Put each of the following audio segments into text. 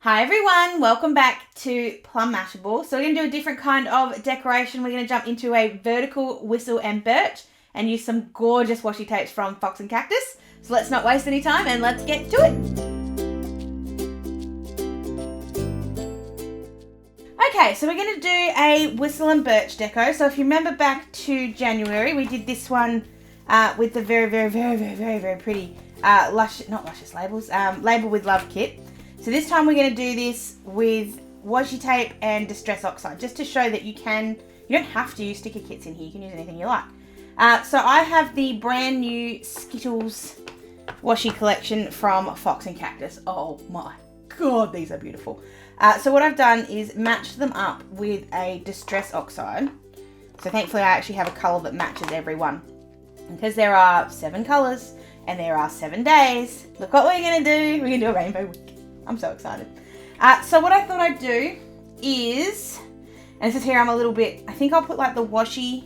Hi everyone, welcome back to Plum Mashable. So we're going to do a different kind of decoration. We're going to jump into a vertical whistle and birch and use some gorgeous washi tapes from Fox and Cactus. So let's not waste any time and let's get to it. Okay, so we're going to do a whistle and birch deco. So if you remember back to January, we did this one with the very pretty luscious labels, Label with Love kit. So this time we're going to do this with washi tape and distress oxide, just to show that you don't have to use sticker kits in here, you can use anything you like. So I have the brand new Skittles washi collection from Fox and Cactus. Oh my god, these are beautiful. So what I've done is matched them up with a distress oxide. So thankfully I actually have a colour that matches every one. Because there are 7 colours and there are 7 days, look what we're going to do. We're going to do a rainbow week. I'm so excited. So what I thought I'd do is, and this is here I'm a little bit, I think I'll put like the washi,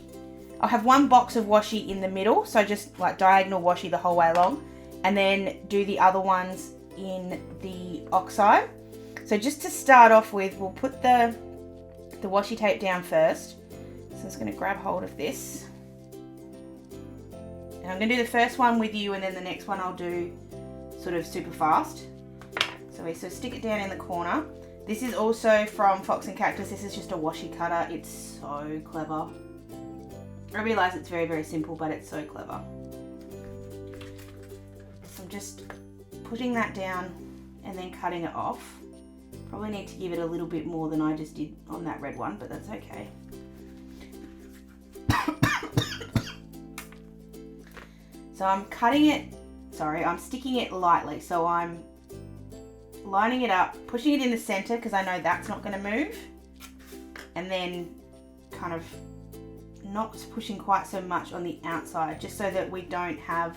I'll have one box of washi in the middle, so just like diagonal washi the whole way along, and then do the other ones in the oxide. So just to start off with, we'll put the washi tape down first. So I'm just going to grab hold of this. And I'm going to do the first one with you, and then the next one I'll do sort of super fast. So stick it down in the corner. This is also from Fox and Cactus. This is just a washi cutter. It's so clever. I realise it's very simple, but it's so clever. So I'm just putting that down and then cutting it off. Probably need to give it a little bit more than I just did on that red one, but that's okay. So I'm I'm sticking it lightly. So I'm lining it up, pushing it in the center because I know that's not going to move, and then kind of not pushing quite so much on the outside, just so that we don't have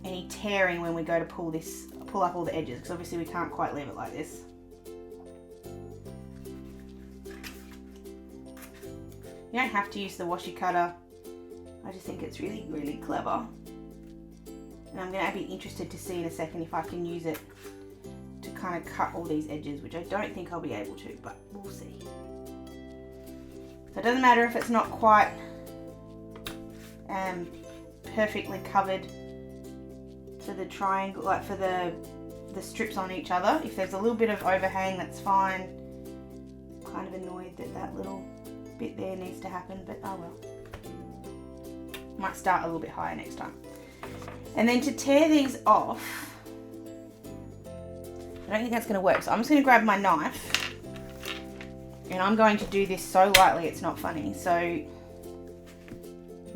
any tearing when we go to pull up all the edges, because obviously we can't quite leave it like this. You don't have to use the washi cutter. I just think it's really clever. And I'm going to be interested to see in a second if I can use it to kind of cut all these edges, which I don't think I'll be able to, but we'll see. So it doesn't matter if it's not quite perfectly covered for the triangle, like for the strips on each other. If there's a little bit of overhang, that's fine. I'm kind of annoyed that that little bit there needs to happen, but oh well. Might start a little bit higher next time. And then to tear these off, I don't think that's going to work. So I'm just going to grab my knife, and I'm going to do this so lightly it's not funny. So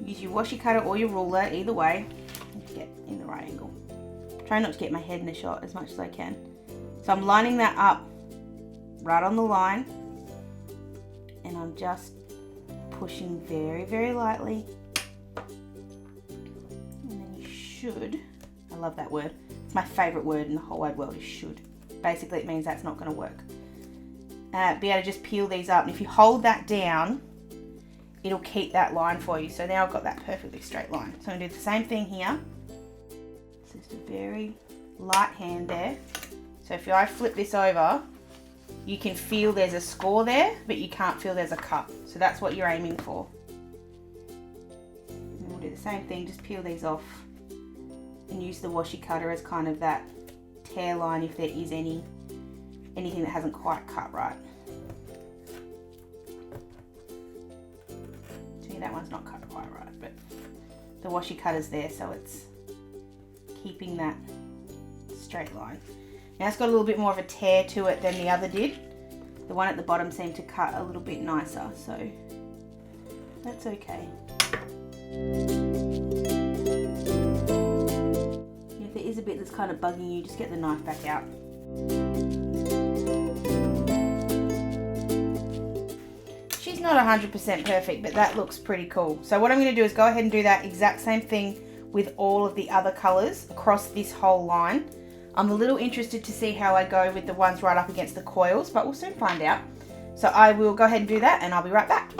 use your washi cutter or your ruler, either way, to get in the right angle. Try not to get my head in the shot as much as I can. So I'm lining that up right on the line, and I'm just pushing very lightly. Should. I love that word. It's my favourite word in the whole wide world is should. Basically it means that's not going to work. Be able to just peel these up, and if you hold that down, it'll keep that line for you. So now I've got that perfectly straight line. So I'm going to do the same thing here. So just a very light hand there. So if I flip this over, you can feel there's a score there, but you can't feel there's a cut. So that's what you're aiming for. And we'll do the same thing, just peel these off. And use the washi cutter as kind of that tear line if there is anything that hasn't quite cut right. See, that one's not cut quite right, but the washi cutter's there, so it's keeping that straight line. Now it's got a little bit more of a tear to it than the other did. The one at the bottom seemed to cut a little bit nicer, so that's okay. If there is a bit that's kind of bugging you, just get the knife back out. She's not 100% perfect, but that looks pretty cool. So what I'm going to do is go ahead and do that exact same thing with all of the other colours across this whole line. I'm a little interested to see how I go with the ones right up against the coils, but we'll soon find out. So I will go ahead and do that, and I'll be right back.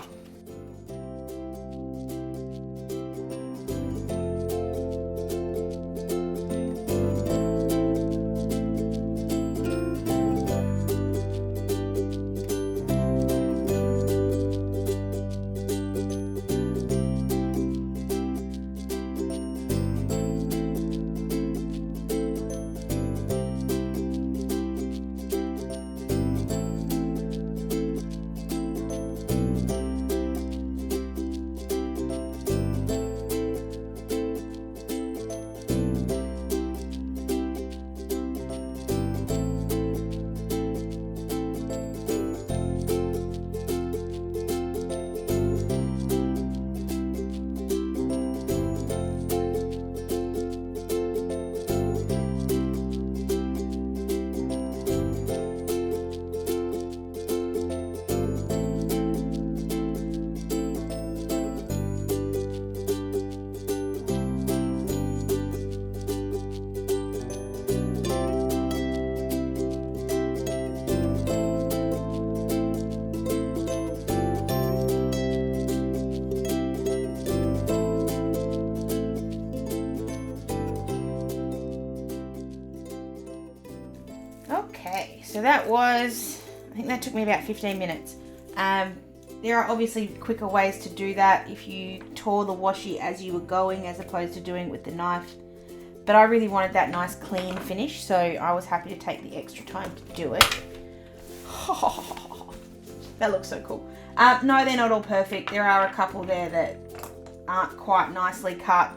Okay, so that was, I think that took me about 15 minutes. There are obviously quicker ways to do that if you tore the washi as you were going as opposed to doing it with the knife. But I really wanted that nice clean finish, so I was happy to take the extra time to do it. That looks so cool. No, they're not all perfect. There are a couple there that aren't quite nicely cut,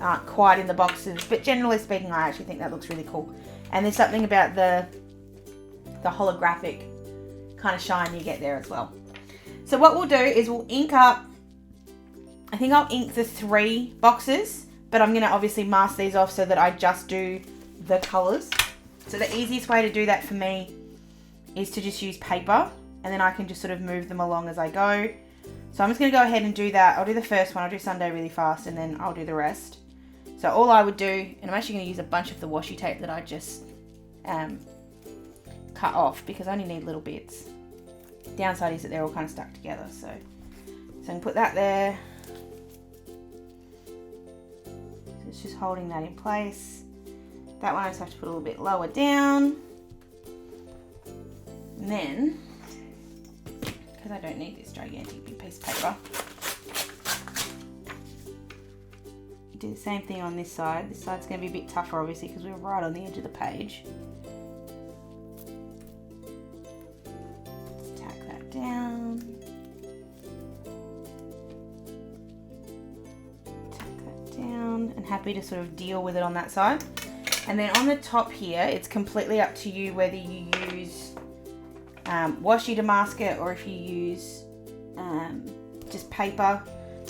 aren't quite in the boxes, but generally speaking, I actually think that looks really cool. And there's something about the holographic kind of shine you get there as well. So what we'll do is we'll ink up, I think I'll ink the 3 boxes, but I'm going to obviously mask these off so that I just do the colours. So the easiest way to do that for me is to just use paper, and then I can just sort of move them along as I go. So I'm just going to go ahead and do that. I'll do the first one, I'll do Sunday really fast, and then I'll do the rest. So all I would do, and I'm actually going to use a bunch of the washi tape that I just cut off because I only need little bits. Downside is that they're all kind of stuck together, so I can put that there. So it's just holding that in place. That one I just have to put a little bit lower down. And then, because I don't need this gigantic big piece of paper, do the same thing on this side. This side's going to be a bit tougher obviously because we're right on the edge of the page. Down, tuck that down, and happy to sort of deal with it on that side. And then on the top here, it's completely up to you whether you use washi to mask it or if you use just paper.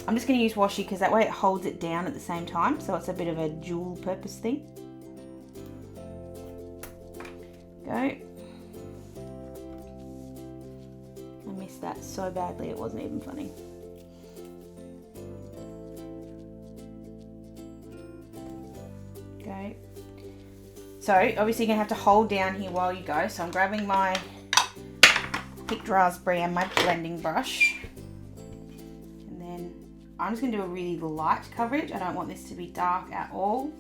I'm just going to use washi because that way it holds it down at the same time, so it's a bit of a dual purpose thing. Go. That so badly it wasn't even funny. Okay. So obviously you're going to have to hold down here while you go. So I'm grabbing my picked raspberry and my blending brush. And then I'm just going to do a really light coverage. I don't want this to be dark at all.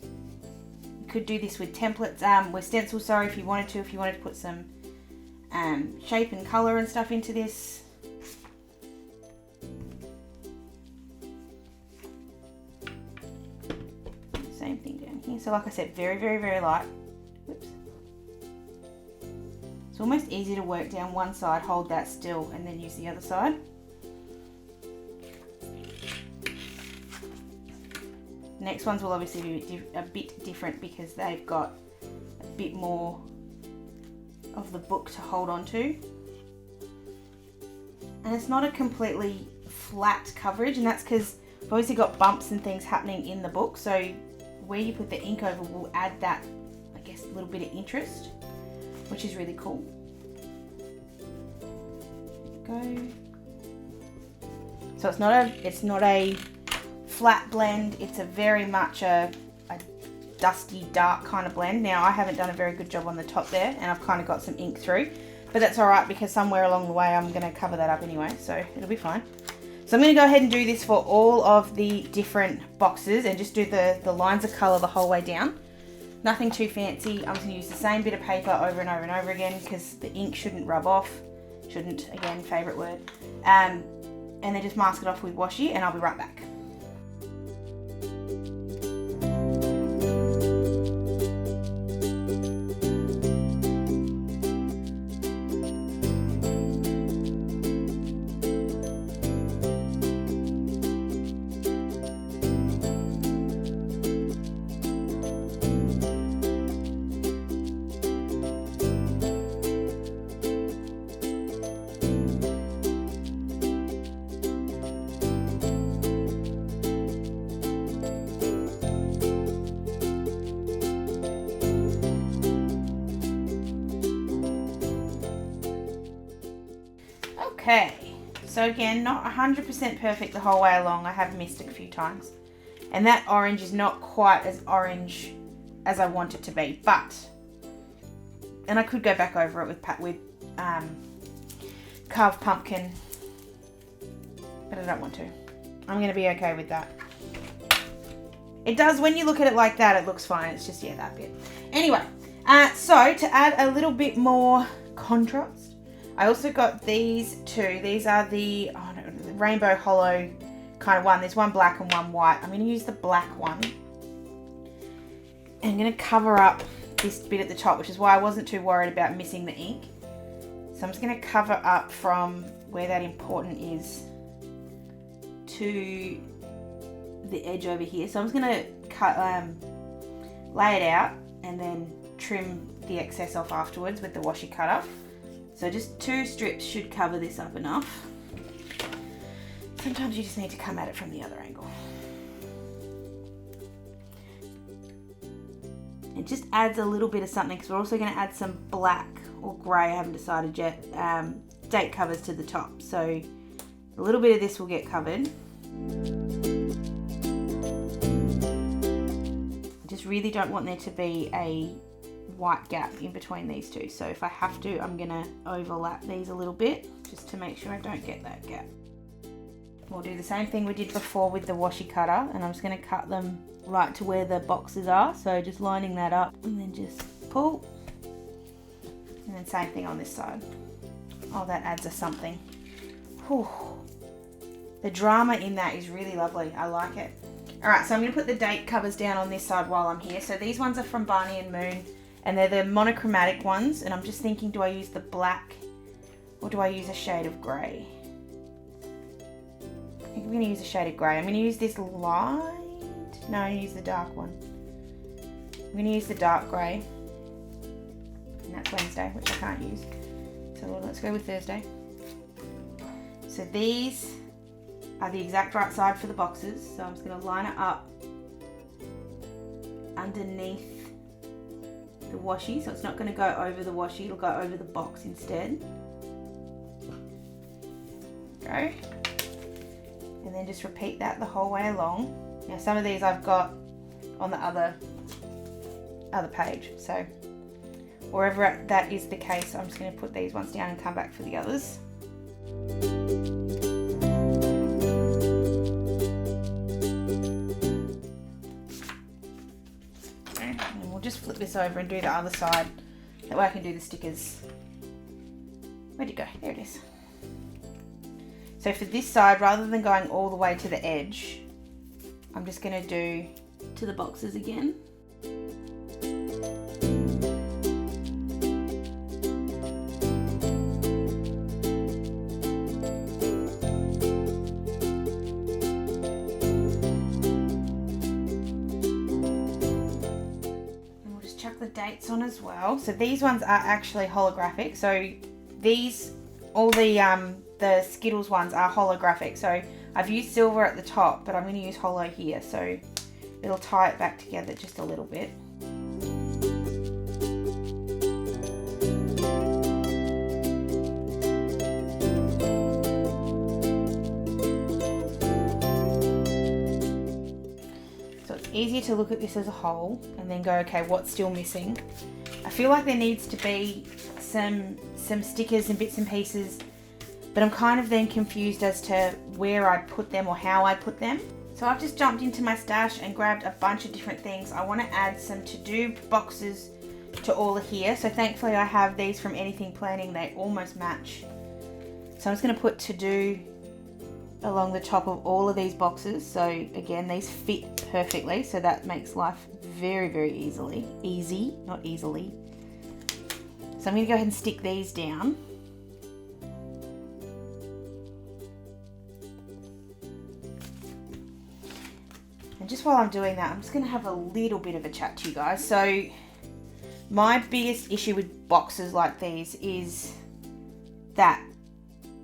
You could do this with templates, with stencils, sorry, if you wanted to put some shape and colour and stuff into this. Same thing down here. So like I said, very, very, very light. Whoops. It's almost easy to work down one side, hold that still, and then use the other side. Next ones will obviously be a bit different because they've got a bit more of the book to hold on to. And it's not a completely flat coverage, and that's because we've obviously got bumps and things happening in the book, so where you put the ink over will add that, I guess, a little bit of interest, which is really cool. Go. So it's not a flat blend, it's a very much a dusty, dark kind of blend. Now, I haven't done a very good job on the top there, and I've kind of got some ink through, but that's all right because somewhere along the way I'm going to cover that up anyway, so it'll be fine. So I'm going to go ahead and do this for all of the different boxes and just do the lines of colour the whole way down. Nothing too fancy. I'm just going to use the same bit of paper over and over and over again because the ink shouldn't rub off. Shouldn't, again, favourite word. And then just mask it off with washi, and I'll be right back. Okay, so again, not 100% perfect the whole way along. I have missed it a few times. And that orange is not quite as orange as I want it to be, but, and I could go back over it with carved pumpkin, but I don't want to. I'm going to be okay with that. It does, when you look at it like that, it looks fine. It's just, yeah, that bit. Anyway, So to add a little bit more contrast, I also got these two. These are the rainbow holo kind of one. There's one black and one white. I'm going to use the black one. I'm going to cover up this bit at the top, which is why I wasn't too worried about missing the ink. So I'm just going to cover up from where that important is to the edge over here. So I'm just going to cut, lay it out and then trim the excess off afterwards with the washi cutter. So just 2 strips should cover this up enough. Sometimes you just need to come at it from the other angle. It just adds a little bit of something because we're also going to add some black or grey, I haven't decided yet, date covers to the top. So a little bit of this will get covered. I just really don't want there to be a white gap in between these two. So if I have to, I'm going to overlap these a little bit just to make sure I don't get that gap. We'll do the same thing we did before with the washi cutter, and I'm just going to cut them right to where the boxes are. So just lining that up and then just pull. And then same thing on this side. Oh, that adds a something. Whew. The drama in that is really lovely. I like it. Alright, so I'm going to put the date covers down on this side while I'm here. So these ones are from Barney and Moon, and they're the monochromatic ones. And I'm just thinking, do I use the black or do I use a shade of grey? I think I'm going to use a shade of grey. I'm going to use this light. No, I'm going to use the dark one. I'm going to use the dark grey. And that's Wednesday, which I can't use. So let's go with Thursday. So these are the exact right side for the boxes. So I'm just going to line it up underneath the washi. So it's not going to go over the washi, it'll go over the box instead. Go. And then just repeat that the whole way along. Now some of these I've got on the other page. So wherever that is the case, I'm just going to put these ones down and come back for the others. And we'll just flip this over and do the other side. That way I can do the stickers. Where'd it go? There it is. So for this side, rather than going all the way to the edge, I'm just going to do to the boxes again. And we'll just chuck the dates on as well. So these ones are actually holographic. So these, all the Skittles ones are holographic. So I've used silver at the top, but I'm going to use holo here. So it'll tie it back together just a little bit. So it's easier to look at this as a whole and then go, okay, what's still missing? I feel like there needs to be some stickers and bits and pieces, but I'm kind of then confused as to where I put them or how I put them. So I've just jumped into my stash and grabbed a bunch of different things. I want to add some to-do boxes to all of here. So thankfully I have these from Anything Planning. They almost match. So I'm just going to put to-do along the top of all of these boxes. So again, these fit perfectly. So that makes life very, very easy, not easily. So I'm going to go ahead and stick these down. And just while I'm doing that, I'm just going to have a little bit of a chat to you guys. So my biggest issue with boxes like these is that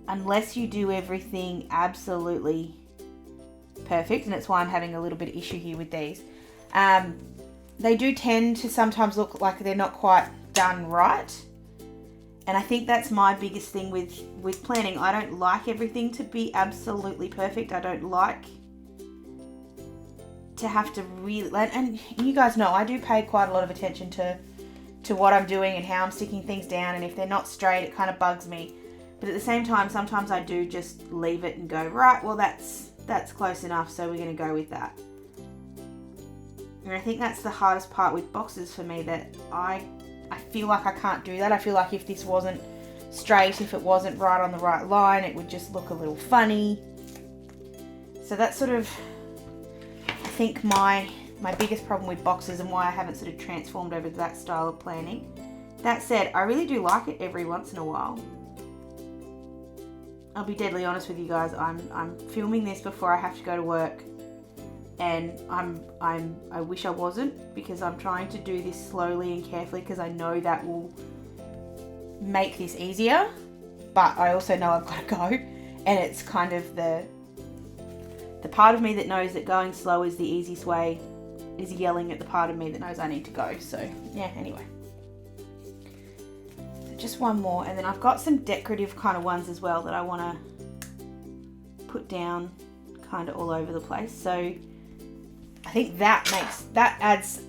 unless you do everything absolutely perfect, and that's why I'm having a little bit of issue here with these, they do tend to sometimes look like they're not quite done right. And I think that's my biggest thing with planning. I don't like everything to be absolutely perfect. I don't like to have to really, and you guys know I do pay quite a lot of attention to what I'm doing and how I'm sticking things down, and if they're not straight it kind of bugs me. But at the same time, sometimes I do just leave it and go, right, well that's close enough, so we're going to go with that. And I think that's the hardest part with boxes for me, that I I feel like I can't do that. I feel like if this wasn't straight, if it wasn't right on the right line, it would just look a little funny. So that's sort of, I think, my biggest problem with boxes and why I haven't sort of transformed over to that style of planning. That said, I really do like it every once in a while. I'll be deadly honest with you guys. I'm filming this before I have to go to work, and I wish I wasn't, because I'm trying to do this slowly and carefully because I know that will make this easier. But I also know I've got to go, and it's kind of the part of me that knows that going slow is the easiest way is yelling at the part of me that knows I need to go. So yeah, anyway. So just one more, and then I've got some decorative kind of ones as well that I want to put down kind of all over the place. So I think that adds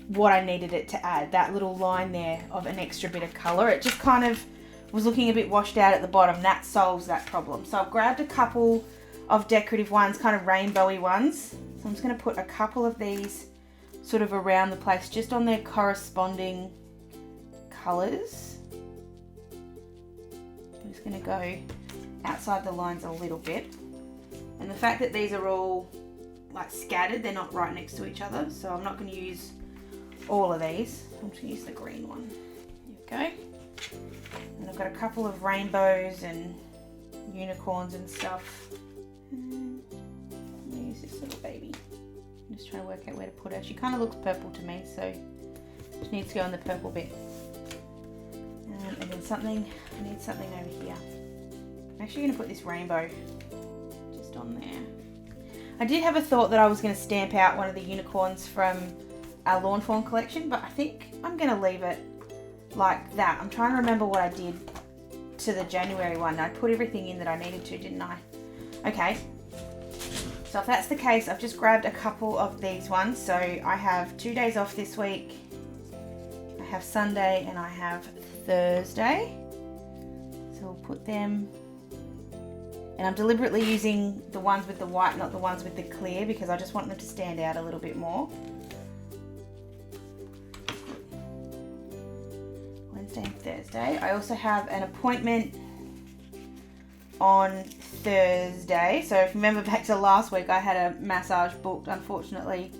what I needed it to add, that little line there of an extra bit of colour. It just kind of was looking a bit washed out at the bottom. That solves that problem. So I've grabbed a couple of decorative ones, kind of rainbowy ones. So I'm just going to put a couple of these sort of around the place, just on their corresponding colours. I'm just going to go outside the lines a little bit. And the fact that these are all like scattered, they're not right next to each other, so I'm not going to use all of these. I'm just going to use the green one. There we go. And I've got a couple of rainbows and unicorns and stuff. I'm going to use this little baby. I'm just trying to work out where to put her. She kind of looks purple to me, so she needs to go in the purple bit. And then I need something over here. I'm actually going to put this rainbow just on there. I did have a thought that I was going to stamp out one of the unicorns from our Lawn Fawn collection, but I think I'm going to leave it like that. I'm trying to remember what I did to the January one. I put everything in that I needed to, didn't I? Okay. So if that's the case, I've just grabbed a couple of these ones. So I have 2 days off this week. I have Sunday and I have Thursday. So we'll put them. And I'm deliberately using the ones with the white, not the ones with the clear, because I just want them to stand out a little bit more. Wednesday and Thursday. I also have an appointment on Thursday. So if you remember back to last week, I had a massage booked. Unfortunately,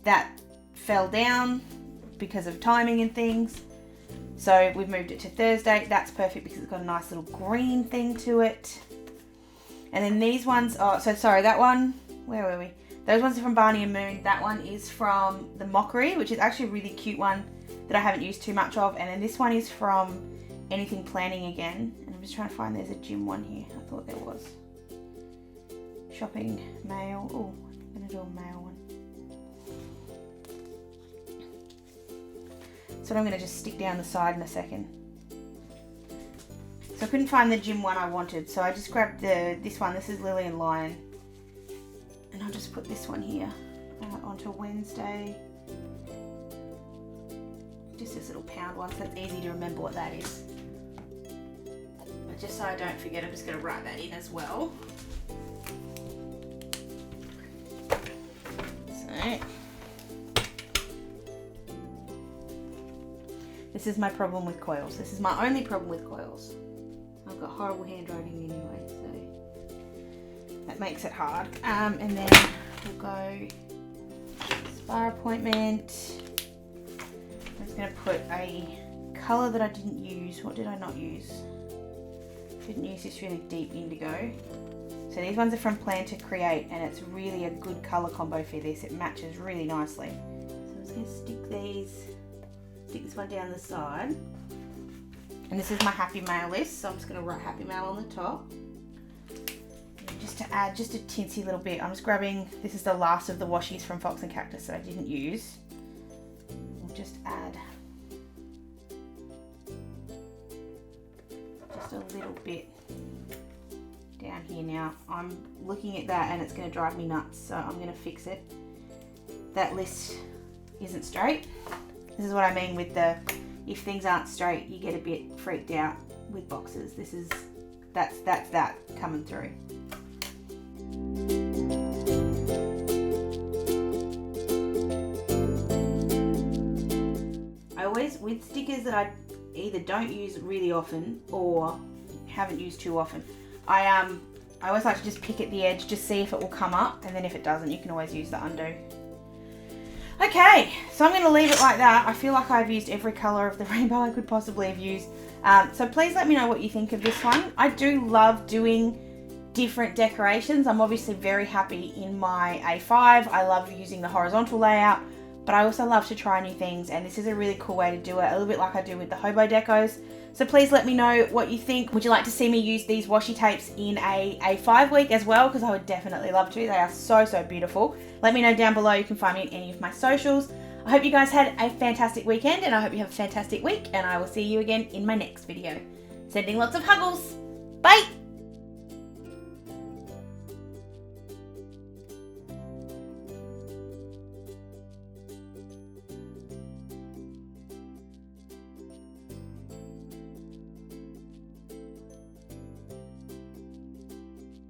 that fell down because of timing and things. So we've moved it to Thursday. That's perfect because it's got a nice little green thing to it. And then these ones are, so sorry, that one, where were we? Those ones are from Barney and Moon. That one is from the Mockery, which is actually a really cute one that I haven't used too much of. And then this one is from Anything Planning again. And I'm just trying to find, there's a gym one here. I thought there was. Shopping, mail. Oh, I'm going to do a mail one. So I'm going to just stick down the side in a second. So I couldn't find the gym one I wanted, so I just grabbed this one. This is Lily and Lion. And I'll just put this one here onto Wednesday. Just this little pound one, so it's easy to remember what that is. But just so I don't forget, I'm just going to write that in as well. So, this is my problem with coils. This is my only problem with coils. I've got horrible handwriting anyway, so that makes it hard. And then we'll go spa appointment. I'm just going to put a colour that I didn't use. What did I not use? Didn't use this really deep indigo. So these ones are from Plan to Create, and it's really a good colour combo for this. It matches really nicely. So I'm just going to stick this one down the side. And this is my Happy Mail list, so I'm just going to write Happy Mail on the top. And just to add just a tinsy little bit, I'm just grabbing, this is the last of the washies from Fox and Cactus that I didn't use. We'll just add just a little bit down here now. I'm looking at that and it's going to drive me nuts, so I'm going to fix it. That list isn't straight. This is what I mean with the, if things aren't straight, you get a bit freaked out with boxes. That's that coming through. I always days with stickers that I either don't use really often or haven't used too often, I always like to just pick at the edge, just see if it will come up, and then if it doesn't, you can always use the undo. Okay, so I'm going to leave it like that. I feel like I've used every colour of the rainbow I could possibly have used. So please let me know what you think of this one. I do love doing different decorations. I'm obviously very happy in my A5. I love using the horizontal layout, but I also love to try new things, and this is a really cool way to do it, a little bit like I do with the hobo decos. So please let me know what you think. Would you like to see me use these washi tapes in a A5 week as well? Because I would definitely love to. They are so, so beautiful. Let me know down below. You can find me on any of my socials. I hope you guys had a fantastic weekend, and I hope you have a fantastic week, and I will see you again in my next video. Sending lots of huggles. Bye!